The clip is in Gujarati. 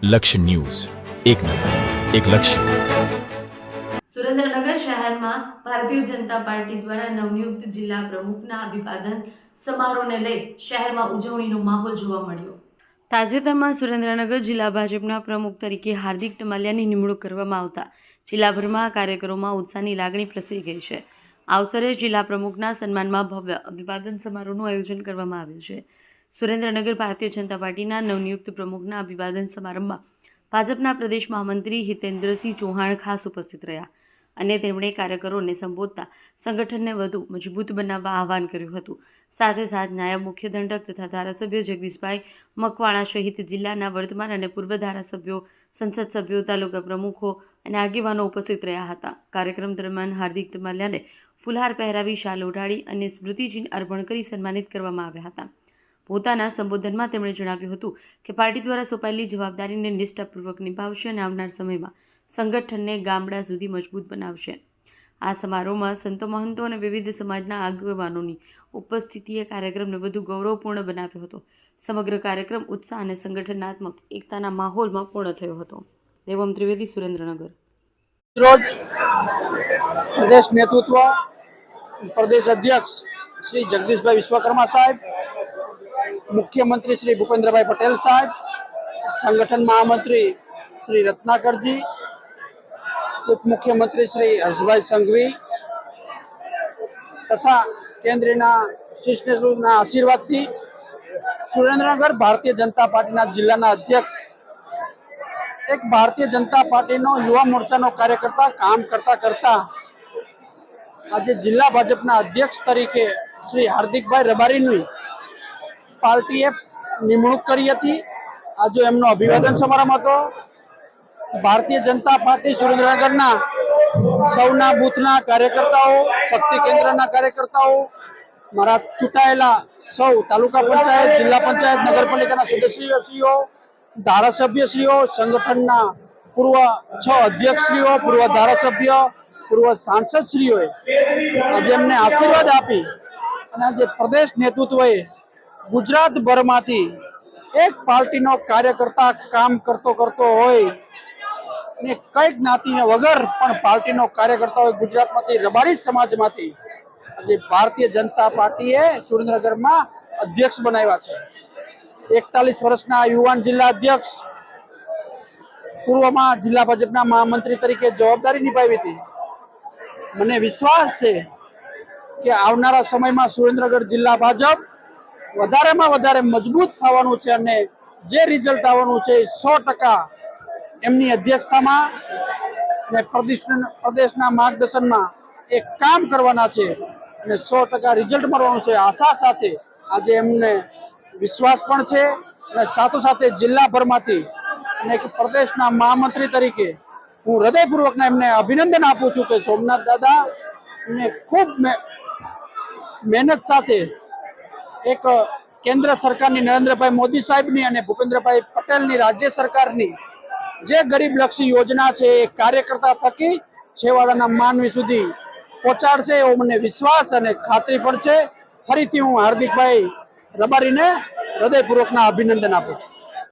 લક્ષ્ય ન્યૂઝ, એક નજર, એક લક્ષ્ય. સુરેન્દ્રનગર શહેરમાં ભારતીય જનતા પાર્ટી દ્વારા નવનિયુક્ત જિલ્લા પ્રમુખના અભિવાદન સમારોહને લઈ શહેરમાં ઉજવણીનો માહોલ જોવા મળ્યો. તાજેતરમાં સુરેન્દ્રનગર જિલ્લા ભાજપના પ્રમુખ તરીકે હાર્દિક ટમાલિયાની નિમણૂક કરવામાં આવતા જિલ્લાભરમાં કાર્યકરોમાં ઉત્સાહની લાગણી પ્રસરી ગઈ છે. આ અવસરે જિલ્લા પ્રમુખના સન્માનમાં ભવ્ય અભિવાદન સમારોહનું આયોજન કરવામાં આવ્યું છે. સુરેન્દ્રનગર ભારતીય જનતા પાર્ટીના નવનિયુક્ત પ્રમુખના અભિવાદન સમારંભમાં ભાજપના પ્રદેશ મહામંત્રી હિતેન્દ્રસિંહ ચૌહાણ ખાસ ઉપસ્થિત રહ્યા અને તેમણે કાર્યકરોને સંબોધતા સંગઠનને વધુ મજબૂત બનાવવા આહવાન કર્યું હતું. સાથે સાથ નાયબ મુખ્ય દંડક તથા ધારાસભ્ય જગદીશભાઈ મકવાણા સહિત જિલ્લાના વર્તમાન અને પૂર્વ ધારાસભ્યો, સંસદ સભ્યો, તાલુકા પ્રમુખો અને આગેવાનો ઉપસ્થિત રહ્યા હતા. કાર્યક્રમ દરમિયાન હાર્દિક ટમાલિયાને ફુલહાર પહેરાવી શાલ ઓઢાડી અને સ્મૃતિચિહ્ન અર્પણ કરી સન્માનિત કરવામાં આવ્યા હતા. પોતાના સંબોધનમાં તેમણે જણાવ્યું હતું કે પાર્ટી દ્વારા સોંપાયેલી જવાબદારીને નિષ્ઠાપૂર્વક નિભાવશે અને આવનાર સમયમાં સંગઠનને ગામડા સુધી મજબૂત બનાવશે. આ સમારોહમાં સંતો, મહંતો અને વિવિધ સમાજના આગેવાનોની ઉપસ્થિતિએ કાર્યક્રમને વધુ ગૌરવપૂર્ણ બનાવ્યો હતો. સમગ્ર કાર્યક્રમ ઉત્સાહ અને સંગઠનાત્મક એકતાના માહોલમાં પૂર્ણ થયો હતો. દેવમ ત્રિવેદી, સુરેન્દ્રનગર. રોજ પ્રદેશ નેતૃત્વ, પ્રદેશ અધ્યક્ષ શ્રી જગદીશભાઈ વિશ્વકર્મા સાહેબ, મુખ્યમંત્રી શ્રી ભૂપેન્દ્રભાઈ પટેલ સાહેબ, સંગઠન મહામંત્રી શ્રી રત્નાકરજી, ઉપમુખ્યમંત્રી શ્રી હર્ષભાઈ સંઘવી તથા કેન્દ્રના શિષ્યના આશીર્વાદથી સુરેન્દ્રનગર ભારતીય જનતા પાર્ટીના જિલ્લાના અધ્યક્ષ, એક ભારતીય જનતા પાર્ટીનો યુવા મોરચાનો કાર્યકર્તા કામ કરતા આજે જિલ્લા ભાજપના અધ્યક્ષ તરીકે શ્રી હાર્દિકભાઈ રબારીની પાર્ટીએ નિમણૂક કરી હતી. આજે એમનો અભિવાદન સમારંભ હતો. ભારતીય જનતા પાર્ટી સુરેન્દ્રનગરના સૌના બૂથના કાર્યકર્તાઓ, શક્તિ કેન્દ્રના કાર્યકર્તાઓ, મારા ચૂંટાયેલા સૌ તાલુકા પંચાયત, જિલ્લા પંચાયત, નગરપાલિકાના સદસ્યશ્રીઓ, ધારાસભ્યશ્રીઓ, સંગઠનના પૂર્વ 6 અધ્યક્ષશ્રીઓ, પૂર્વ ધારાસભ્ય, પૂર્વ સાંસદશ્રીઓએ આજે એમને આશીર્વાદ આપી અને આજે પ્રદેશ નેતૃત્વએ ગુજરાતભરમાંથી એક પાર્ટીનો કાર્યકર્તા કામ કરતો હોય અને કઈ જ્ઞાતિને વગર પણ પાર્ટીનો કાર્યકર્તા હોય ગુજરાતમાંથી, રબારી સમાજમાંથી આજે ભારતીય જનતા પાર્ટીએ સુરેન્દ્રનગરમાં અધ્યક્ષ બનાવ્યા છે. 41 વર્ષના યુવાન જિલ્લા અધ્યક્ષ, પૂર્વમાં જિલ્લા ભાજપના મહામંત્રી તરીકે જવાબદારી નિભાવી હતી. મને વિશ્વાસ છે કે આવનારા સમયમાં સુરેન્દ્રનગર જિલ્લા ભાજપ વધારેમાં વધારે મજબૂત થવાનું છે અને જે રિઝલ્ટ આવવાનું છે 100% એમની અધ્યક્ષતામાં અને પ્રદેશના માર્ગદર્શનમાં એક કામ કરવાના છે અને 100% રિઝલ્ટ મળવાનું છે. આશા સાથે આજે એમને વિશ્વાસ પણ છે અને સાથોસાથે જિલ્લાભરમાંથી અને એક પ્રદેશના મહામંત્રી તરીકે હું હૃદયપૂર્વકના એમને અભિનંદન આપું છું કે સોમનાથ દાદા ને ખૂબ મહેનત સાથે એક કેન્દ્ર સરકારની નરેન્દ્રભાઈ મોદી સાહેબની અને ભૂપેન્દ્રભાઈ પટેલની રાજ્ય સરકારની જે ગરીબલક્ષી યોજના છે એ કાર્યકર્તા થકી છેવાડાના માનવી સુધી પહોંચાડશે એવો મને વિશ્વાસ અને ખાતરી પણ છે. ફરીથી હું હાર્દિકભાઈ રબારીને હૃદયપૂર્વકના અભિનંદન આપું છું.